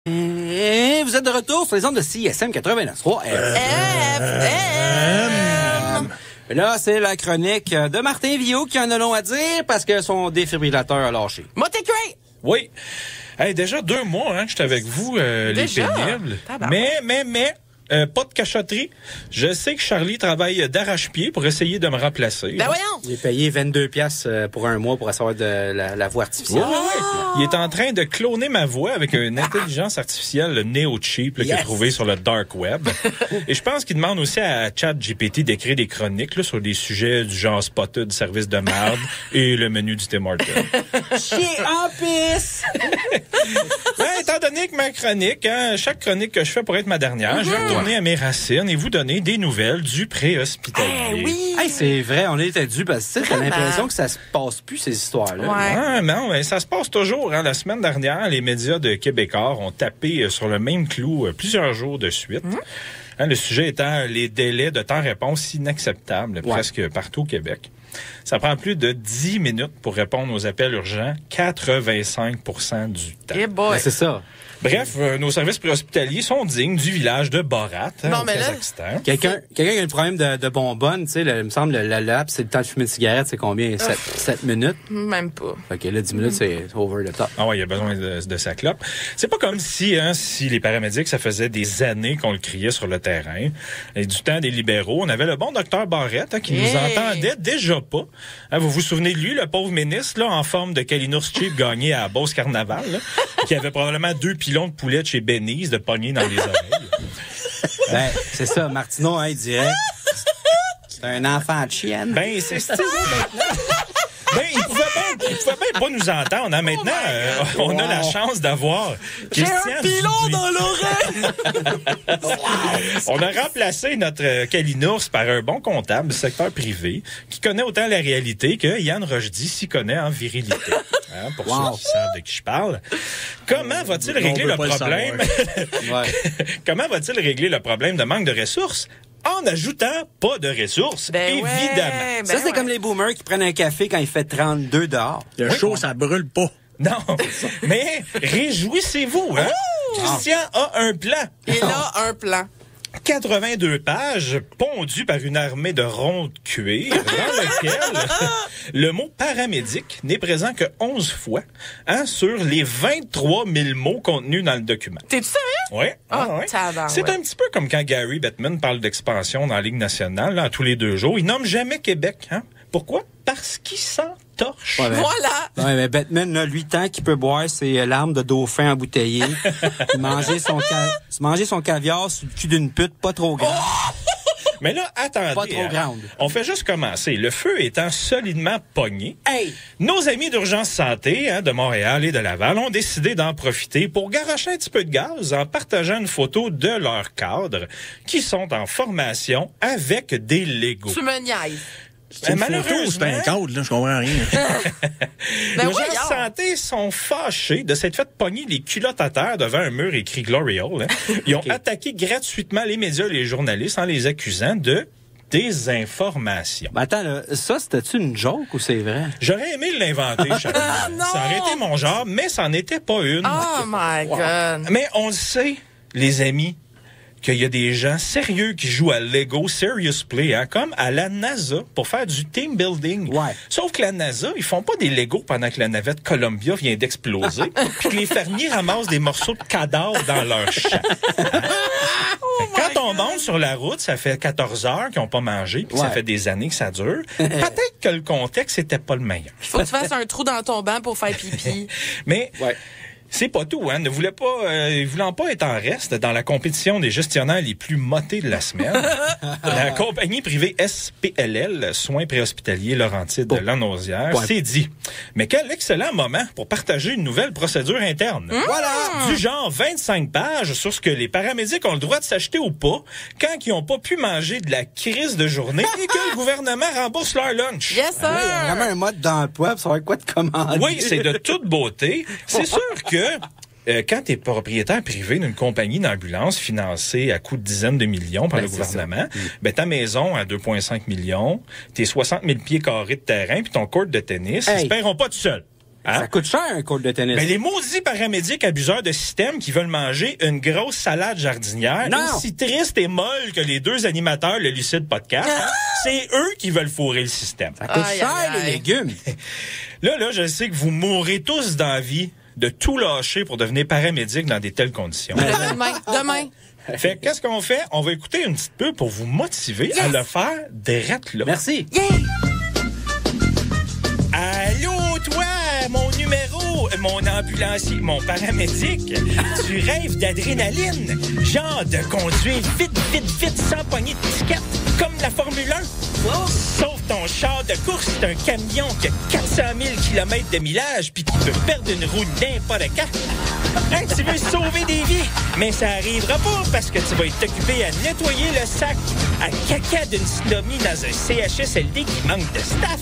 Et vous êtes de retour sur les ondes de CISM 89.3 FM. Là, c'est la chronique de Martin Villot qui en a long à dire parce que son défibrillateur a lâché. Montecray! Oui. Hey, déjà 2 mois que je suis avec vous, les pénibles. Mais, pas de cachotterie. Je sais que Charlie travaille d'arrache-pied pour essayer de me remplacer. Ben voyons! J'ai payé 22 piastres pour un mois pour recevoir de la voix artificielle. Oui. Il est en train de cloner ma voix avec une intelligence artificielle, le Neo-Cheap, qu'il a trouvé sur le Dark Web. Et je pense qu'il demande aussi à ChatGPT d'écrire des chroniques là, sur des sujets du genre Spotted, service de merde et le menu du Tim Hortons. Chier en pisse! Étant donné que ma chronique, chaque chronique que je fais pour être ma dernière, je vais retourner à mes racines et vous donner des nouvelles du préhospitalier. Oui! Hey, c'est vrai, on était dû parce que t'as l'impression que ça se passe plus, ces histoires-là. Ouais. Non, mais ça se passe toujours. La semaine dernière, les médias de Québécois ont tapé sur le même clou plusieurs jours de suite. Le sujet étant les délais de temps-réponse inacceptables presque partout au Québec. Ça prend plus de 10 minutes pour répondre aux appels urgents, 85% du temps. Eh boy. Ben, c'est ça. Bref, nos services préhospitaliers sont dignes du village de Borat, au Kazakhstan. Quelqu'un qui a un problème de bonbonne, tu sais, il me semble, le laps, c'est le temps de fumer une cigarette, c'est combien? 7 minutes? Même pas. OK, là, 10 minutes, c'est over the top. Ah ouais, il y a besoin de sa clope. C'est pas comme si les paramédics, ça faisait des années qu'on le criait sur le terrain. Et du temps des libéraux, on avait le bon docteur Barrette qui nous entendait déjà pas. Vous vous souvenez de lui, le pauvre ministre, là, en forme de Kalinours Cheap gagné à Beauce Carnaval, là, qui avait probablement 2 pilons de poulet de chez Benny's de pogner dans les oreilles. Ben, c'est ça. Martineau, il dirait, c'est un enfant de chienne. Ben, c'est stylé maintenant. Ben, il pouvait bien pas nous entendre. Maintenant, on a la chance d'avoir Christian J'ai un pilon Dubé. dans l'oreille! On a remplacé notre Kalinours par un bon comptable du secteur privé qui connaît autant la réalité que Yann Rochdy s'y connaît en virilité. Pour ceux qui savent de qui je parle. Comment va-t-il régler le problème? Comment va-t-il régler le problème de manque de ressources? En ajoutant pas de ressources, évidemment. Ça, c'est comme les boomers qui prennent un café quand il fait 32 dehors. Le chaud, ça brûle pas. Non, mais réjouissez-vous, hein? Christian a un plan. Il a un plan. 82 pages pondues par une armée de ronds de cuir dans lequel le mot paramédic n'est présent que 11 fois sur les 23 000 mots contenus dans le document. T'es-tu sérieux? Oui. C'est un petit peu comme quand Gary Bettman parle d'expansion dans la Ligue nationale, là, tous les 2 jours. Il nomme jamais Québec. Pourquoi? Parce qu'il s'entorche. Ouais, Voilà! Ouais, mais Batman, là, lui, tant qu'il peut boire ses larmes de dauphin embouteillées, manger son caviar sur le cul d'une pute pas trop grande. Mais là, attendez. Pas trop grande. On fait juste commencer. Le feu étant solidement pogné, nos amis d'Urgence Santé de Montréal et de Laval ont décidé d'en profiter pour garocher un petit peu de gaz en partageant une photo de leurs cadres qui sont en formation avec des Legos. Tu me niaises. C'est une photo, c'est un cadre, là, je comprends rien. Les gens santé sont fâchés de s'être fait pogner les culottes à terre devant un mur écrit Glory Hole. Ils ont attaqué gratuitement les médias et les journalistes en les accusant de désinformation. Ben attends, là, ça, c'était-tu une joke ou c'est vrai? J'aurais aimé l'inventer, Charles. Ça aurait été mon genre, mais ça n'en était pas une. Oh my God! Mais on le sait, les amis, qu'il y a des gens sérieux qui jouent à Lego Serious Play, comme à la NASA, pour faire du team building. Ouais. Sauf que la NASA, ils font pas des Legos pendant que la navette Columbia vient d'exploser, puis que les fermiers ramassent des morceaux de cadavres dans leur champ. Quand on monte sur la route, ça fait 14 heures qu'ils n'ont pas mangé, puis ça fait des années que ça dure. Peut-être que le contexte n'était pas le meilleur. Faut que tu fasses un trou dans ton banc pour faire pipi. Mais... c'est pas tout, Ne voulant pas être en reste dans la compétition des gestionnaires les plus motés de la semaine, la compagnie privée SPLL, Soins préhospitaliers Laurentides de Lanaudière, s'est dit, mais quel excellent moment pour partager une nouvelle procédure interne. Voilà! Du genre 25 pages sur ce que les paramédics ont le droit de s'acheter ou pas quand ils ont pas pu manger de la crise de journée et que le gouvernement rembourse leur lunch. Yes, sir! Il y a vraiment un mode d'emploi pour savoir quoi de commander. Oui, c'est de toute beauté. C'est sûr que quand tu es propriétaire privé d'une compagnie d'ambulance financée à coût de dizaines de millions par le gouvernement, ta maison à 2,5 millions, tes 60 000 pieds carrés de terrain puis ton court de tennis, ils se paieront pas tout seuls. Ça coûte cher, un cours de tennis. Mais les maudits paramédics abuseurs de système qui veulent manger une grosse salade jardinière, aussi triste et molle que les deux animateurs le Lucide Podcast, c'est eux qui veulent fourrer le système. Ça coûte cher, les légumes. Là, je sais que vous mourrez tous d'envie de tout lâcher pour devenir paramédic dans des telles conditions. Demain. Fait que qu'est-ce qu'on fait? On va écouter un petit peu pour vous motiver à le faire direct là. Merci. Allô, toi, mon numéro, mon ambulancier, mon paramédic. Tu rêves d'adrénaline, genre de conduire vite, sans pogner de ticket, comme la Formule 1. Sauf ton char de course, c'est un camion qui a 400 000 km de millage puis qui peut perdre une roue n'importe quand. Hein, tu veux sauver des vies, mais ça arrivera pas parce que tu vas être occupé à nettoyer le sac à caca d'une snomie dans un CHSLD qui manque de staff.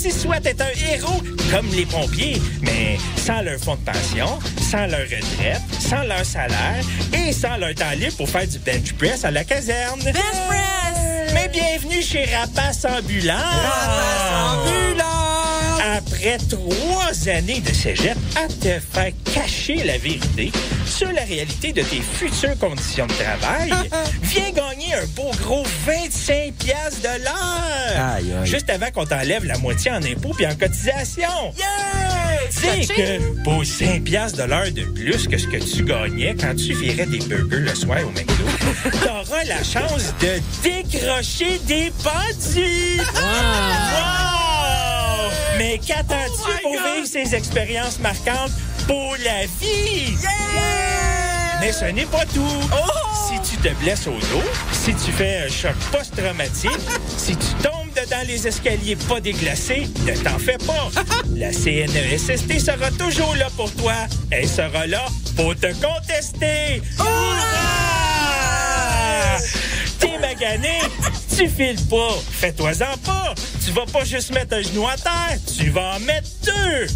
Tu souhaites être un héros comme les pompiers, mais sans leur fonds de pension, sans leur retraite, sans leur salaire et sans leur temps libre pour faire du bench press à la caserne. Bench press! Mais bienvenue chez Rapace Ambulant! Rapace Ambulant! Après 3 années de cégep à te faire cacher la vérité sur la réalité de tes futures conditions de travail, viens gagner un beau gros 25$ de l'heure! Aïe, aïe. Juste avant qu'on t'enlève la moitié en impôts puis en cotisation. Yeah! Tu sais que pour 5$ de l'heure de plus que ce que tu gagnais quand tu virais des burgers le soir au McDo, t'auras la chance de décrocher des bandits! Wow! Mais qu'attends-tu pour vivre ces expériences marquantes pour la vie? Mais ce n'est pas tout. Si tu te blesses au dos, si tu fais un choc post-traumatique, si tu tombes dedans les escaliers pas déglacés, ne t'en fais pas. La CNESST sera toujours là pour toi. Elle sera là pour te contester. Hourra! T'es magané, tu files pas. Fais-toi-en pas. Tu vas pas juste mettre un genou à terre, tu vas en mettre 2.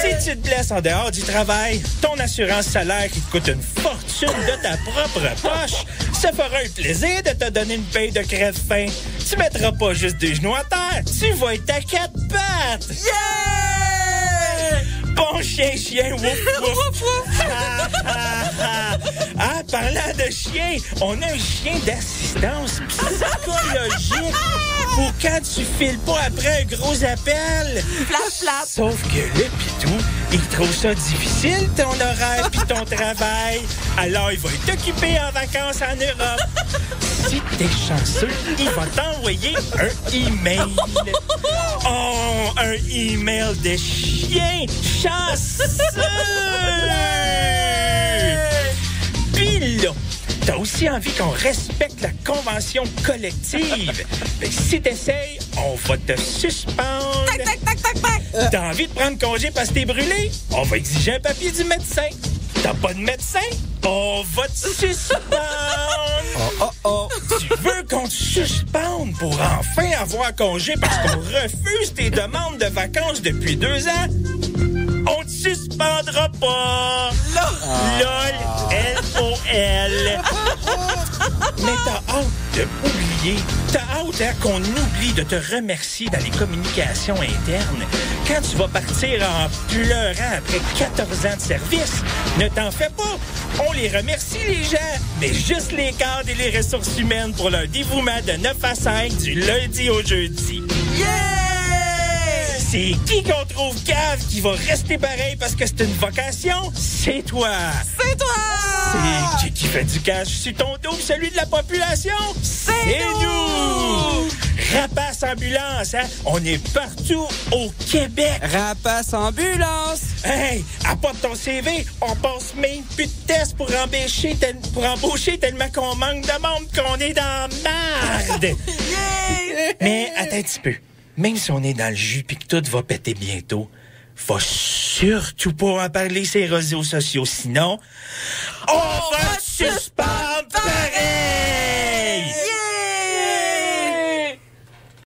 Si tu te blesses en dehors du travail, ton assurance salaire qui te coûte une fortune de ta propre poche, ça fera un plaisir de te donner une paye de crève-faim. Tu mettras pas juste des genoux à terre, tu vas être à 4 pattes. Bon chien, wouf, wouf. Ah, parlant de chien, on a un chien d'assistance psychologique pour quand tu files pas après un gros appel. Flap. Sauf que le pitou, il trouve ça difficile, ton horaire pis ton travail. Alors, il va être occupé en vacances en Europe. Si t'es chanceux, il va t'envoyer un email. Oh, un email de chien chasseur! Puis là, t'as aussi envie qu'on respecte la convention collective. Ben, si t'essayes, on va te suspendre. Tac. T'as envie de prendre congé parce que t'es brûlé? On va exiger un papier du médecin. T'as pas de médecin? On va te suspendre. Tu veux qu'on te suspende pour enfin avoir congé parce qu'on refuse tes demandes de vacances depuis 2 ans? On te suspendra pas. LOL, L-O-L. Mais t'as hâte de oublier. T'as hâte qu'on oublie de te remercier dans les communications internes. Quand tu vas partir en pleurant après 14 ans de service, ne t'en fais pas. On les remercie, les gens, mais juste les cadres et les ressources humaines pour leur dévouement de 9 à 5 du lundi au jeudi. C'est qui qu'on trouve cave qui va rester pareil parce que c'est une vocation? C'est toi! C'est qui fait du cash sur ton dos, celui de la population? C'est nous! Rapace Ambulance, hein? On est partout au Québec! Rapace Ambulance! Hey, apporte ton CV, on passe même plus de tests pour embaucher tellement qu'on manque de monde qu'on est dans merde! Mais attends un petit peu. Même si on est dans le jus pis que tout va péter bientôt, faut surtout pas en parler sur les réseaux sociaux, sinon on va te suspendre pareil!